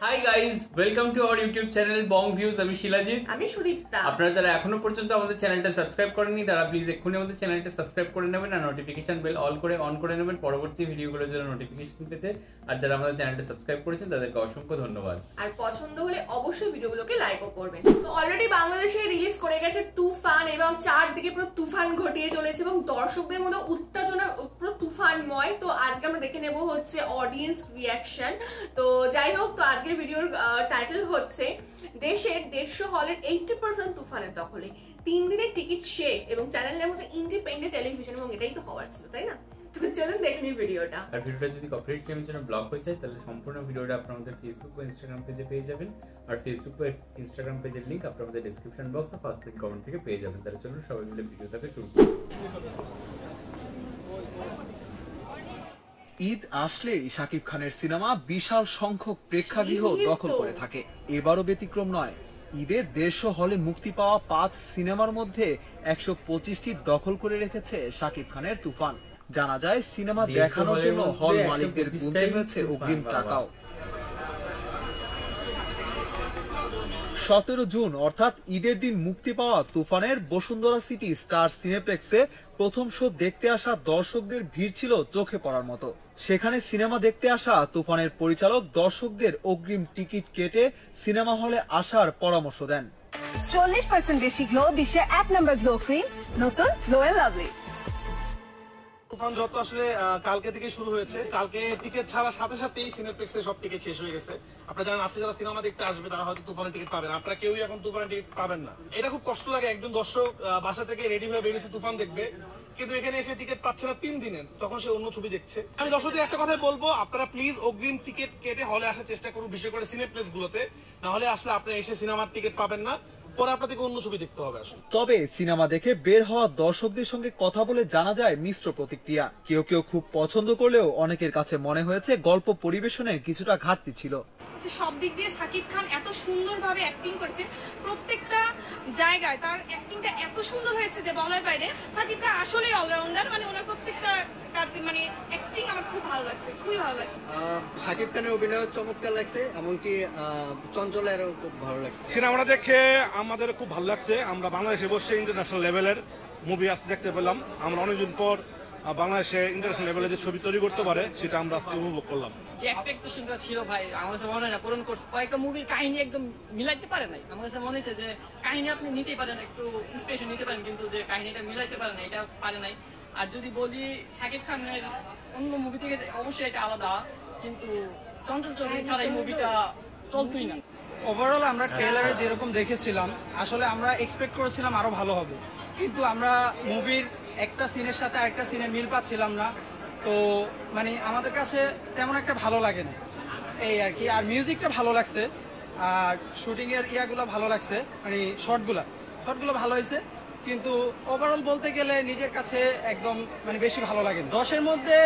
Hi guys, welcome to our YouTube channel Bong views. আমি শিলাজিৎ, আমি সুদীপ্তা। আপনারা যারা এখনো পর্যন্ত আমাদের চ্যানেলটা সাবস্ক্রাইব করেননি তারা প্লিজ এক্ষুনি আমাদের চ্যানেলটা সাবস্ক্রাইব করে নেবেন আর নোটিফিকেশন বেল অল করে অন করে নেবেন পরবর্তী ভিডিওগুলোর জন্য নোটিফিকেশন পেতে। আর যারা আমাদের চ্যানেলটা সাবস্ক্রাইব করেছেন তাদেরকে অসংখ্য ধন্যবাদ। আর পছন্দ হলে অবশ্যই ভিডিওগুলোকে লাইকও করবেন। তো অলরেডি বাংলাদেশে রিলিজ করে গেছে তুফান এবং চারদিকে পুরো তুফান ঘটিয়ে চলেছে এবং দর্শকদের মধ্যে উত্তেজনা পুরো তুফানময়। তো আজকে আমরা দেখে নেব হচ্ছে অডিয়েন্স রিয়াকশন। তো যাই হোক, তো আজকের ভিডিওর টাইটেল হচ্ছে দেশের 150 হলের 80% তুফানের দখলে, 3 দিনের টিকিট শেষ এবং চ্যানেল নাম হচ্ছে ইন্ডিপেন্ডেন্ট টেলিভিশন এবং এটাই তো হওয়ার ছিল, তাই না? তো চলুন দেখে নিই ভিডিওটা। আর ভিডিওটা যদি কপিরাইট ক্লেমের জন্য ব্লক হয়ে যায় তাহলে সম্পূর্ণ ভিডিওটা আপনারা আমাদের ফেসবুক বা ইনস্টাগ্রাম পেজে পেয়ে যাবেন। আর ফেসবুক বা ইনস্টাগ্রাম পেজের লিংক আপনারা আমাদের ডেসক্রিপশন বক্স আর ফার্স্ট পিন কমেন্ট থেকে পেয়ে যাবেন। তাহলে চলুন সবাই মিলে ভিডিওটাকে শুরু করি। ঈদ আসলেই শাকিব খানের সিনেমা বিশাল সংখ্যক প্রেক্ষাগৃহ দখল করে থাকে। এবারও ব্যতিক্রম নয়। ঈদে 150 হলে মুক্তি পাওয়া 5 সিনেমার মধ্যে 125টি দখল করে রেখেছে শাকিব খানের তুফান। জানা যায় সিনেমা দেখানোর জন্য হল মালিকদের গুনতে হয়েছে অগ্রিম টাকাও। 17 জুন অর্থাৎ ঈদের দিন মুক্তি পাওয়া তুফানের বসুন্ধরা সিটি স্টার সিনেপ্লেক্সে প্রথম শো দেখতে আসা দর্শকদের ভিড় ছিল চোখে পড়ার মতো। সেখানে সিনেমা দেখতে আসা তুফানের পরিচালক দর্শকদের অগ্রিম টিকিট কেটে সিনেমা হলে আসার পরামর্শ দেন। 40% বেশি গ্লো, বিশ্বের 1 নম্বর গ্লো ক্রিম, নতুন গ্লো এন্ড লাভলি। তুফান যত আসলে কালকে থেকে শুরু হয়েছে, কালকে টিকিট ছাড়ার সাথে সাথেই সিনেপ্লেক্সে সব টিকিট শেষ হয়ে গেছে। আপনারা জানেন আজকে যারা সিনেমা দেখতে আসবে তারা হয়তো তুফানের টিকিট পাবেন, আপনারা কেউই এখন তুফানের টিকিট পাবেন না। এটা খুব কষ্ট লাগে, একজন দর্শক বাসা থেকে রেডি হয়ে বেরিয়েছে তুফান দেখবে, কিন্তু এখানে এসে টিকিট পাচ্ছে না 3 দিনের, তখন সে অন্য ছবি দেখছে। আমি দর্শকদের একটা কথাই বলবো, আপনারা প্লিজ অগ্রিম টিকিট কেটে হলে আসার চেষ্টা করুন, বিশেষ করে সিনেপ্লেক্স গুলোতে। না হলে আসলে আপনি এসে সিনেমার টিকিট পাবেন না, পরে আপনাদেরকে অন্য ছবি দেখতে হবে। আসলে তবে সিনেমা দেখে বের হওয়া দর্শকদের সঙ্গে কথা বলে জানা যায় মিশ্র প্রতিক্রিয়া। কেউ কেউ খুব পছন্দ করলেও অনেকের কাছে মনে হয়েছে গল্প পরিবেশনে কিছুটা ঘাটতি ছিল। সব দিক দিয়ে সাকিব খান এত সুন্দরভাবে অ্যাক্টিং করেছে, প্রত্যেকটা জায়গায় তার অ্যাক্টিংটা এত সুন্দর হয়েছে যে বলার বাইরে। সাকিব খান আসলেই অলরাউন্ডার, মানে ওনার প্রত্যেকটা কাজ মানে অ্যাক্টিং আমার খুব ভালো লাগছে, খুবই ভালো লাগছে। সাকিব খানের অভিনয় চমৎকার লাগছে, এমনকি চঞ্চলেরও খুব ভালো লাগছে। সিনেমাটা দেখে আমাদের খুব ভালো লাগছে। আমরা বাংলাদেশে বসে ইন্টারন্যাশনাল লেভেলের মুভি আজ দেখতে পেলাম। আমরা অনেকদিন পর বাংলাদেশে ইন্টারন্যাশনাল লেভেলে যে ছবি তৈরি করতে পারে সেটা আমরা আজকে উপভোগ করলাম। যে এক্সপেকটেশনটা ছিল ভাই আমার কাছে মনে হয় না পূরণ করছে। কয়েকটা মুভির কাহিনী একদম মিলাইতে পারে নাই। আমার কাছে মনে হয়েছে যে কাহিনী আপনি নিতেই পারেন, একটু ইন্সপিরেশন নিতে পারেন, কিন্তু যে কাহিনীটা মিলাইতে পারে না এটা পারে নাই। আর যদি বলি সাকিব খানের অন্য মুভি থেকে অবশ্যই এটা আলাদা, কিন্তু চঞ্চল চৌধুরী ছাড়া এই মুভিটা চলতোই না। ওভারঅল আমরা ট্রেলারে যেরকম দেখেছিলাম আসলে আমরা এক্সপেক্ট করেছিলাম আরো ভালো হবে, কিন্তু আমরা মুভির একটা সিনের সাথে আরেকটা সিনের মিল পাচ্ছিলাম না। তো মানে আমাদের কাছে তেমন একটা ভালো লাগে না এই আর কি। আর মিউজিকটা ভালো লাগছে, আর শুটিং এর ইয়াগুলো ভালো লাগছে, মানে শর্টগুলো ভালো হয়েছে, কিন্তু ওভারঅল বলতে গেলে নিজের কাছে একদম মানে বেশি ভালো লাগে না। 10-এর মধ্যে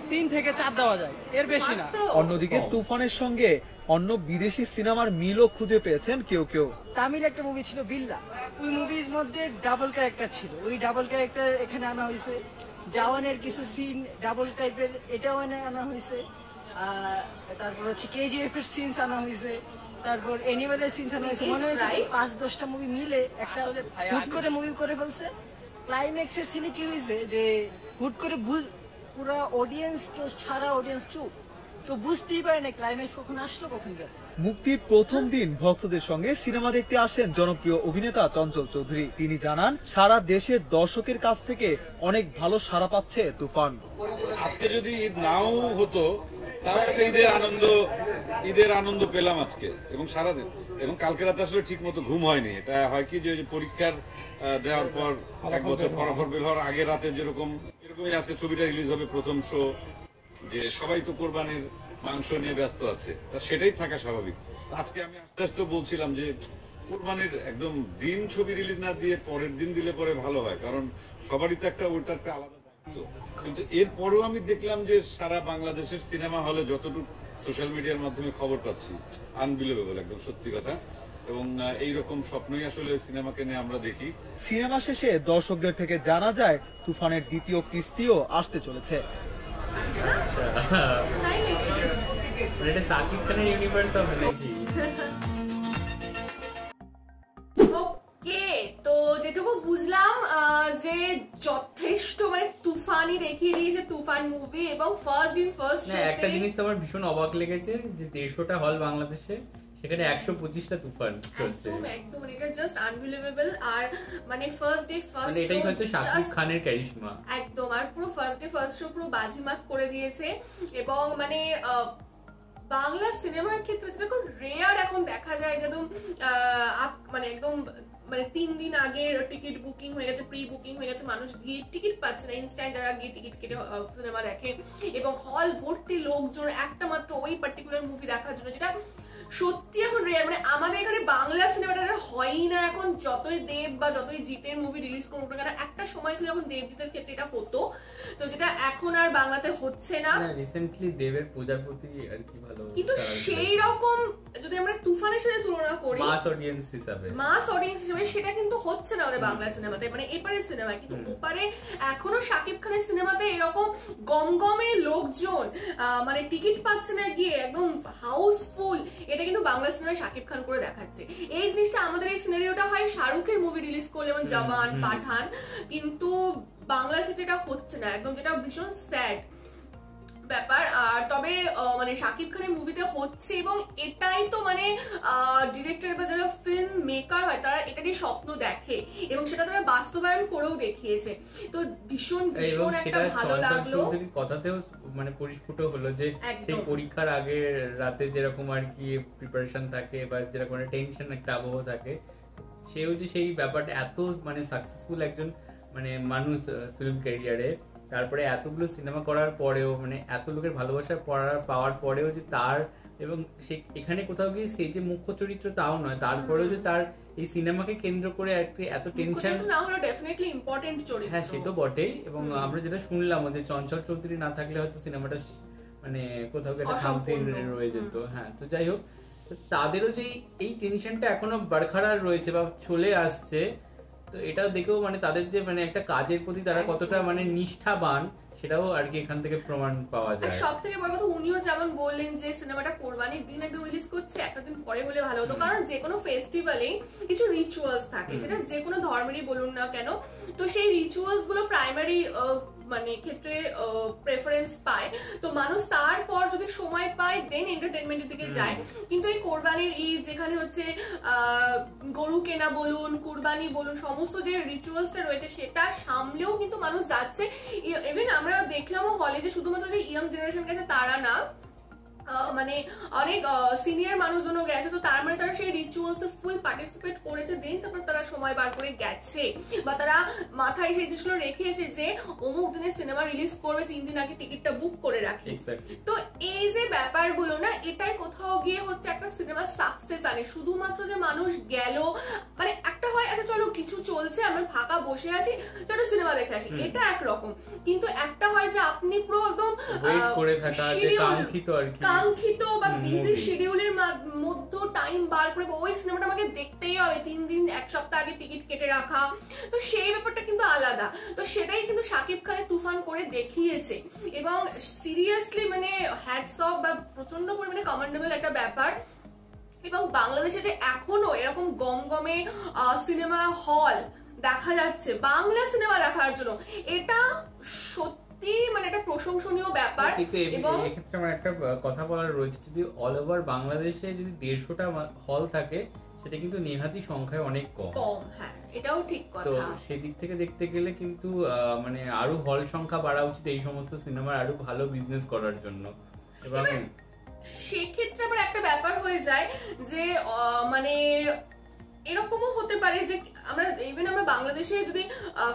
3 থেকে 4 দেওয়া যায়, এর বেশি না। অন্যদিকে তুফানের সঙ্গে অন্য বিদেশি সিনেমার মিলও খুঁজে পেয়েছেন কেউ কেউ। তামিল একটা মুভি ছিল বিল্লা, ওই মুভির মধ্যে ডাবল ক্যারেক্টার ছিল, ওই ডাবল ক্যারেক্টার এখানে আনা হয়েছে। জাওয়ানের কিছু সিন ডাবল টাইপের, এটাও আনা হয়েছে। তারপর হচ্ছে কেজিএফ এর সিনস আনা হয়েছে, তারপর এনিমেলের সিনস আনা হয়েছে। মনে হয়েছে 5-10টা মুভি মিলে একটা হুট করে মুভি করে ফেলছে। ক্লাইম্যাক্সের সিনে কি হয়েছে যে হুট করে পুরো অডিয়েন্স, কেউ সারা অডিয়েন্স চুপ, তো বুঝতেই পারে না ক্লাইম্যাক্স কখন আসলো কখন গেল। মুক্তির প্রথম দিন ভক্তদের সঙ্গে সিনেমা দেখতে আসেন জনপ্রিয় অভিনেতা চঞ্চল চৌধুরী। তিনি জানান সারা দেশের দর্শকের কাছ থেকে অনেক ভালো সাড়া পাচ্ছে তুফান। আজকে যদি ঈদ নাও হতো তাও একটা ঈদের আনন্দ পেলাম আজকে এবং সারাদিন। এবং কালকে রাতে আসলে ঠিক মতো ঘুম হয়নি। এটা হয় কি যে পরীক্ষার দেওয়ার পর 1 বছর ফলাফল বের হওয়ার আগে রাতে এরকমই আজকে ছবিটা রিলিজ হবে, প্রথম শো। যে সবাই তো কোরবানির মাংস নিয়ে ব্যস্ত আছে, তা সেটাই থাকা স্বাভাবিক। আজকে আমি আস্তে আস্তে বলছিলাম যে কোরবানির একদম দিন ছবি রিলিজ না দিয়ে পরের দিন দিলে পরে ভালো হয়, কারণ সবারই তো ওইটা একটা আলাদা দায়িত্ব। কিন্তু এরপরেও আমি দেখলাম যে সারা বাংলাদেশের সিনেমা হলে যতটুকু সোশ্যাল মিডিয়ার মাধ্যমে খবর পাচ্ছি, আনবিলিভেবল, একদম সত্যি কথা। এবং এইরকম স্বপ্নই আসলে সিনেমাকে নিয়ে আমরা দেখি। সিনেমা শেষে দর্শকদের থেকে জানা যায় তুফানের দ্বিতীয় কিস্তিও আসতে চলেছে। এটা শাকিব খানের ইউনিভার্স হবে নাকি? ওকে, তো যেটুকু বুঝলাম যে যথেষ্ট মানে তুফানই দেখিয়ে দিয়েছে তুফান মুভি, এবং ফার্স্ট দিন ফার্স্ট না, একটা জিনিস তো আমার ভীষণ অবাক লেগেছে যে 150টা হল বাংলাদেশে, সেখানে 125টা তুফান চলছে। একদম এটা জাস্ট আনবিলিভেবল। আর মানে ফার্স্ট ডে ফার্স্ট মানে এটাই হয়তো শাকিব খানের ক্যারিশমা একদম। আর পুরো ফার্স্ট ডে ফার্স্ট শো পুরো বাজিমাত করে দিয়েছে, এবং মানে বাংলা সিনেমার ক্ষেত্রে যেটা খুব রেয়ার এখন দেখা যায়, যেরকম মানে একদম মানে 3 দিন আগে টিকিট বুকিং হয়ে গেছে, প্রি বুকিং হয়ে গেছে, মানুষ গিয়ে টিকিট পাচ্ছে না, ইনস্ট্যান্ট তারা গিয়ে টিকিট কেটে সিনেমা দেখে, এবং হল ভর্তি লোকজন একটা মাত্র ওই পার্টিকুলার মুভি দেখার জন্য, যেটা সত্যি এখন রেয়ার। মানে আমাদের এখানে বাংলা সিনেমাটা হয়ই না এখন, যতই দেব বা যতই জিতের মুভি রিলিজ করুক না কেন, একটা সময় ছিল যখন দেবজিতের ক্ষেত্রে এটা হতো, তো যেটা এখন আর বাংলাতে হচ্ছে না। রিসেন্টলি দেবের পূজার প্রতি আর কি ভালো, কিন্তু সেই রকম যদি আমরা তুফানের সাথে তুলনা করি মাস অডিয়েন্স হিসাবে সেটা কিন্তু হচ্ছে না আমাদের বাংলা সিনেমাতে, মানে এপারের সিনেমায়। কিন্তু ওপারে এখনো শাকিব খানের সিনেমাতে এরকম গমগমে লোকজন মানে টিকিট পাচ্ছে না গিয়ে, একদম হাউসফুল, এটা কিন্তু বাংলা সিনেমায় শাকিব খান করে দেখাচ্ছে। এই জিনিসটা আমাদের এই সিনারিওটা হয় শাহরুখের মুভি রিলিজ করলে, যেমন জওয়ান, পাঠান, কিন্তু বাংলার ক্ষেত্রে এটা হচ্ছে না একদম, যেটা ভীষণ স্যাড ব্যাপার। আর তবে মানে শাকিব খানের মুভিতে হচ্ছে, এবং এটাই তো মানে ডিরেক্টর বা যারা ফিল্ম মেকার হয় তারা এটারই স্বপ্ন দেখে, এবং সেটা তারা বাস্তবায়ন করেও দেখিয়েছে। তো ভীষণ ভীষণ একটা ভালো লাগলো। কথাতেও মানে পরিস্ফুট হলো যে সেই পরীক্ষার আগে রাতে যেরকম আর কি প্রিপারেশন থাকে বা যেরকম টেনশন একটা আবহ থাকে, সেও যে সেই ব্যাপারটা এত মানে সাকসেসফুল একজন মানে মানুষ ফিল্ম ক্যারিয়ারে, তারপরে এতগুলো সিনেমা করার পরেও মানে এত লোকের ভালোবাসা পাওয়ার পরেও যে তার, এবং সে এখানে কোথাও গিয়ে সে যে মুখ্য চরিত্র তাও নয়, তারপরেও যে তার এই সিনেমাকে কেন্দ্র করে এত টেনশন না হলো ডেফিনেটলি ইম্পর্টেন্ট চরিত্র। হ্যাঁ, সে তো বটেই। এবং আমরা যেটা শুনলাম যে চঞ্চল চৌধুরী না থাকলে হয়তো সিনেমাটা মানে কোথাও একটা খামতি রয়ে যেত। হ্যাঁ, তো যাই হোক, তাদেরও যে এই টেনশনটা এখনো বরকরার রয়েছে বা চলে আসছে, তো এটাও দেখেও মানে তাদের যে মানে একটা কাজের প্রতি তারা কতটা মানে নিষ্ঠাবান, সেটাও আর কি এখান থেকে প্রমাণ পাওয়া যায়। সব থেকে বড় কথা, উনিও যেমন বললেন যে সিনেমাটা কোরবানির দিন একদম রিলিজ করছে, একটা দিন পরে হলে ভালো হতো, কারণ যে কোনো ফেস্টিভ্যালে কিছু রিচুয়ালস থাকে, সেটা যে কোনো ধর্মেরই বলুন না কেন, তো সেই রিচুয়ালস গুলো প্রাইমারি মানে ক্ষেত্রে প্রেফারেন্স পায়, তো মানুষ তারপর যদি সময় পায় দেন এন্টারটেনমেন্টের দিকে যায়। কিন্তু এই কোরবানির ঈদ যেখানে হচ্ছে গরু কেনা বলুন, কুরবানি বলুন, সমস্ত যে রিচুয়ালসটা রয়েছে সেটা সামলেও কিন্তু মানুষ যাচ্ছে। ইভেন আমরা দেখলামও হলে যে শুধুমাত্র যে ইয়াং জেনারেশন গেছে তারা না, মানে অনেক সিনিয়র মানুষজনও গেছে, তো তার মানে তারা সেই রিচুয়ালসে ফুল পার্টিসিপেট করেছে, দেন তারপর তারা সময় বার করে গেছে, বা তারা মাথায় সেই জিনিসগুলো রেখেছে যে অমুক দিনে সিনেমা রিলিজ করবে, 3 দিন আগে টিকিটটা বুক করে রাখি। তো এই যে ব্যাপারগুলো না, এটাই কোথাও গিয়ে হচ্ছে একটা সিনেমা সাকসেস আনে। শুধুমাত্র যে মানুষ গেল, মানে একটা হয় আচ্ছা চলো কিছু চলছে, আমরা ফাঁকা বসে আছি, চলো সিনেমা দেখে আসি, এটা একরকম। কিন্তু একটা হয় যে আপনি পুরো একদম কাঙ্ক্ষিত বা বিজি শিডিউলের মধ্যে টাইম বার করে ওই সিনেমাটা আমাকে দেখতেই হবে, 3 দিন 1 সপ্তাহ আগে টিকিট কেটে রাখা, তো সেই ব্যাপারটা কিন্তু আলাদা। তো সেটাই কিন্তু শাকিব খানের তুফান করে দেখিয়েছে, এবং সিরিয়াসলি মানে হ্যাটস অফ, বা প্রচন্ড পরিমাণে কমেন্ডেবল একটা ব্যাপার। এবং বাংলাদেশে যে এখনো এরকম গমগমে সিনেমা হল দেখা যাচ্ছে বাংলা সিনেমা দেখার জন্য, এটা সত্যি মানে একটা প্রশংসনীয় ব্যাপার। এবং এক্ষেত্রে আমার একটা কথা বলার রয়েছে, যদি অল ওভার বাংলাদেশে যদি 150টা হল থাকে, সেটা কিন্তু নেহাতি সংখ্যায় অনেক কম। হ্যাঁ, এটাও ঠিক কথা। তো সেদিক থেকে দেখতে গেলে কিন্তু মানে আরো হল সংখ্যা বাড়া উচিত এই সমস্ত সিনেমার আরো ভালো বিজনেস করার জন্য। এবং সেক্ষেত্রে আবার একটা ব্যাপার হয়ে যায় যে মানে এরকমও হতে পারে যে আমরা বাংলাদেশে যদি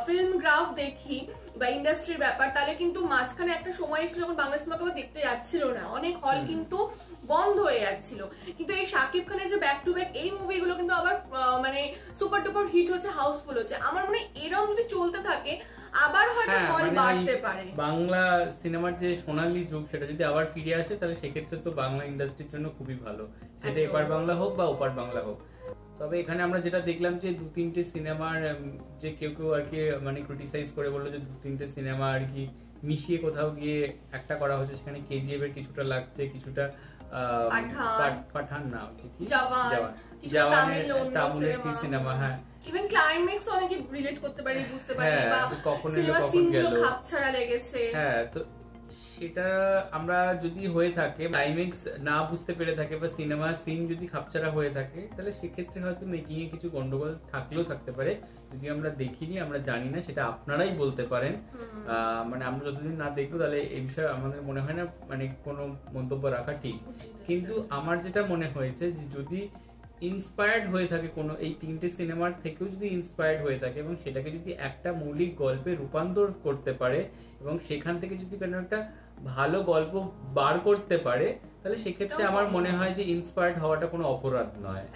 ফিল্ম গ্রাফ দেখি বা ইন্ডাস্ট্রির ব্যাপার, তাহলে কিন্তু মাঝখানে একটা সময় এসেছিল যখন বাংলা সিনেমা কেউ দেখতে যাচ্ছিল না, অনেক হল কিন্তু বন্ধ হয়ে যাচ্ছিল। কিন্তু এই শাকিব খানের যে ব্যাক টু ব্যাক এই মুভিগুলো কিন্তু আবার মানে সুপার ডুপার হিট হচ্ছে, হাউসফুল হচ্ছে। আমার মনে হয় এরকম যদি চলতে থাকে আবার হয়তো হল বাড়তে পারে। বাংলা সিনেমার যে সোনালী যুগ সেটা যদি আবার ফিরে আসে, তাহলে সেক্ষেত্রে তো বাংলা ইন্ডাস্ট্রির জন্য খুবই ভালো, সেটা এপার বাংলা হোক বা ওপার বাংলা হোক। তবে এখানে আমরা যেটা দেখলাম যে 2-3টে সিনেমার যে কেউ আর কি মানে ক্রিটিসাইজ করে বললো যে 2-3টে সিনেমা আর কি মিশিয়ে কোথাও গিয়ে একটা করা হচ্ছে, সেখানে কেজিএফ এর কিছুটা লাগছে, কিছুটা পাঠান না হচ্ছে কি জওয়ানের তামিলের কি সিনেমা, হ্যাঁ ইভেন ক্লাইম্যাক্স অনেকে রিলেট করতে পারে, বুঝতে পারে বা সিনেমা সিনগুলো খাপছাড়া লেগেছে। হ্যাঁ, তো সেটা আমরা যদি হয়ে থাকে ক্লাইম্যাক্স না বুঝতে পেরে থাকে বা সিনেমা সিন যদি খাপছাড়া হয়ে থাকে, তাহলে সেক্ষেত্রে হয়তো মেকিং এ কিছু গন্ডগোল থাকলেও থাকতে পারে। যদি আমরা দেখিনি, আমরা জানি না, সেটা আপনারাই বলতে পারেন। মানে আমরা যতদিন না দেখবো তাহলে এই বিষয়ে আমাদের মনে হয় না মানে কোনো মন্তব্য রাখা ঠিক। কিন্তু আমার যেটা মনে হয়েছে যে যদি ইন্সপায়ার্ড হয়ে থাকে কোনো এই 3টে সিনেমার থেকেও যদি ইন্সপায়ার্ড হয়ে থাকে এবং সেটাকে যদি একটা মৌলিক গল্পে রূপান্তর করতে পারে এবং সেখান থেকে যদি কোনো একটা ভালো গল্প বার করতে পারে, তাহলে সেক্ষেত্রে আমার মনে হয় যে ইন্সপায়ার্ড হওয়াটা কোনো অপরাধ নয়।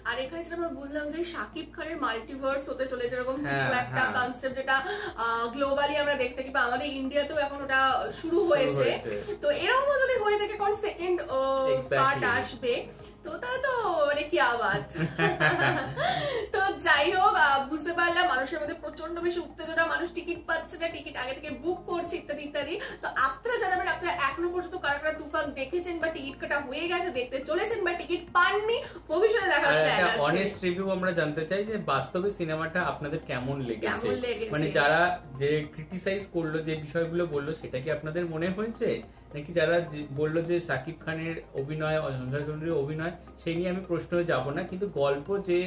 আর এখানে যেটা আমরা বুঝলাম যে শাকিব খানের মাল্টিভার্স হতে চলেছে, এরকম কিছু একটা কনসেপ্ট যেটা গ্লোবালি আমরা দেখতে পাই, আমাদের ইন্ডিয়াতেও এখন ওটা শুরু হয়েছে। তো এরকম যদি হয়ে থাকে কোন সেকেন্ড পার্ট আসবে, তো তাহলে তো মানে কি আবার। তো যাই হোক, বুঝতে পারলাম মানুষের মধ্যে প্রচন্ড বেশি উত্তেজনা, মানুষ টিকিট পাচ্ছে না, টিকিট আগে থেকে বুক করছে ইত্যাদি ইত্যাদি। তো আপনারা জানাবেন আপনারা এখনো পর্যন্ত কারা কারা তুফান দেখেছেন বা টিকিট কাটা হয়ে গেছে, দেখতে চলেছেন বা টিকিট পাননি, ভবিষ্যতে দেখার প্ল্যান আছে। অনেস্ট রিভিউ আমরা জানতে চাই যে বাস্তবে সিনেমাটা আপনাদের কেমন লেগেছে, মানে যারা যে ক্রিটিসাইজ করলো, যে বিষয়গুলো বললো, সেটা কি আপনাদের মনে হয়েছে, নাকি যারা বললো যে সাকিব খানের অভিনয়, সঞ্জয় চৌধুরীর অভিনয়, সেই নিয়ে আমি প্রশ্নে যাব না, কিন্তু গল্প যে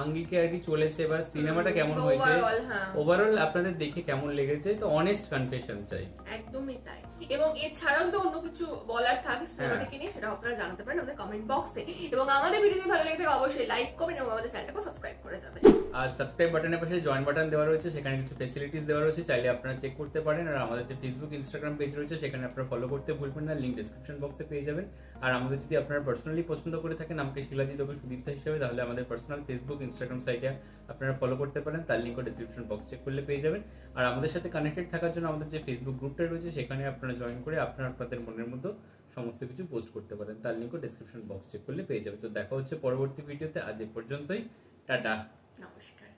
আঙ্গিকে আর কি চলেছে বা সিনেমাটা কেমন হয়েছে, ওভারঅল আপনাদের দেখে কেমন লেগেছে, তো অনেস্ট কনফেশন চাই। একদমই তাই। এবং এছাড়াও যদি অন্য কিছু বলার থাকে সিনেমাটাকে নিয়ে, সেটা আপনারা জানতে পারেন আমাদের কমেন্ট বক্সে। এবং আমাদের ভিডিও যদি ভালো লেগে থাকে অবশ্যই লাইক করবেন এবং আমাদের চ্যানেলটাকে সাবস্ক্রাইব করে যাবেন। আর সাবস্ক্রাইব বাটনের পাশে জয়েন বাটন দেওয়া রয়েছে, সেখানে কিছু ফ্যাসিলিটিস দেওয়া রয়েছে, চাইলে আপনারা চেক করতে পারেন। আর আমাদের যে ফেসবুক ইনস্টাগ্রাম পেজ রয়েছে, সেখানে আপনারা ফলো করতে ভুলবেন না, লিংক ডেসক্রিপশন বক্সে পেয়ে যাবেন। আর আমাদের যদি আপনারা পার্সোনালি পছন্দ করে থাকেন আমাকে শিলাজিৎ ওকে সুদীপ্তা হিসেবে, তাহলে আমাদের পার্সোনাল ফেসবুক ইনস্টাগ্রাম সাইটে আপনারা ফলো করতে পারেন, তার লিংকও ডেসক্রিপশন বক্স চেক করলে পেয়ে যাবেন। আর আমাদের সাথে কানেক্টেড থাকার জন্য আমাদের যে ফেসবুক গ্রুপটা রয়েছে, সেখানে আপনারা জয়েন করে আপনারা আপনাদের মনের মতো সমস্ত কিছু পোস্ট করতে পারেন, তার লিংকও ডেসক্রিপশন বক্স চেক করলে পেয়ে যাবেন। তো দেখা হচ্ছে পরবর্তী ভিডিওতে, আজ এ পর্যন্তই, টাটা, নমস্কার।